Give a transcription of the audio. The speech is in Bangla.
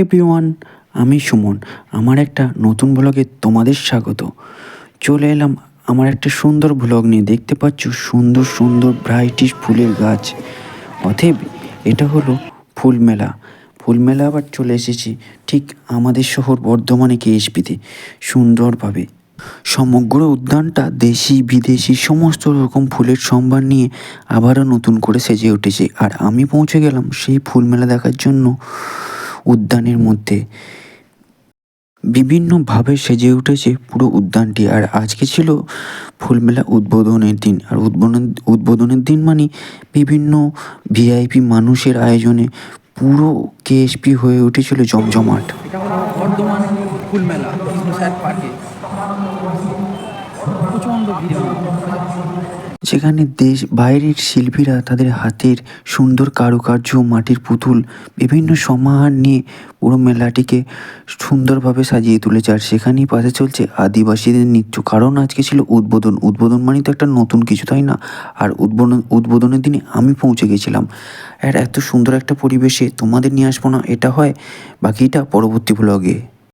এভরিওয়ান, আমি সুমন। আমার একটা নতুন ব্লগে তোমাদের স্বাগত। চলে এলাম আমার একটা সুন্দর ব্লগ নিয়ে। দেখতে পাচ্ছ সুন্দর সুন্দর ব্রাইটিশ ফুলের গাছ। অতএব এটা হলো ফুল মেলা। ফুল মেলা আবার চলে এসেছি ঠিক আমাদের শহর বর্ধমানে কেএসপিতে সুন্দরভাবে। সমগ্র উদ্যানটা দেশি বিদেশি সমস্ত রকম ফুলের সম্ভার নিয়ে আবারও নতুন করে সেজে উঠেছে। আর আমি পৌঁছে গেলাম সেই ফুল মেলা দেখার জন্য উদ্যানের মধ্যে। বিভিন্নভাবে সেজে উঠেছে পুরো উদ্যানটি। আর আজকে ছিল ফুলমেলা উদ্বোধনের দিন। আর উদ্বোধনের দিন মানে বিভিন্ন ভিআইপি মানুষের আয়োজনে পুরো কেএসপি হয়ে উঠেছিল জমজমাট। এটা হলো বর্ধমান ফুলমেলা স্যার পার্কে প্রচণ্ড ভিড় হয়। যেখানে দেশ বাইরের শিল্পীরা তাদের হাতের সুন্দর কারুকার্য, মাটির পুতুল, বিভিন্ন সমাহার নিয়ে পুরো মেলাটিকে সুন্দরভাবে সাজিয়ে তুলেছে। আর সেখানেই পাশে চলছে আদিবাসীদের নৃত্য। কারণ আজকে ছিল উদ্বোধন মানে তো একটা নতুন কিছু, তাই না? আর উদ্বোধনের দিনে আমি পৌঁছে গেছিলাম। আর এত সুন্দর একটা পরিবেশে তোমাদের নিয়ে আসবো না, এটা হয়? বাকিটা পরবর্তী ব্লগে।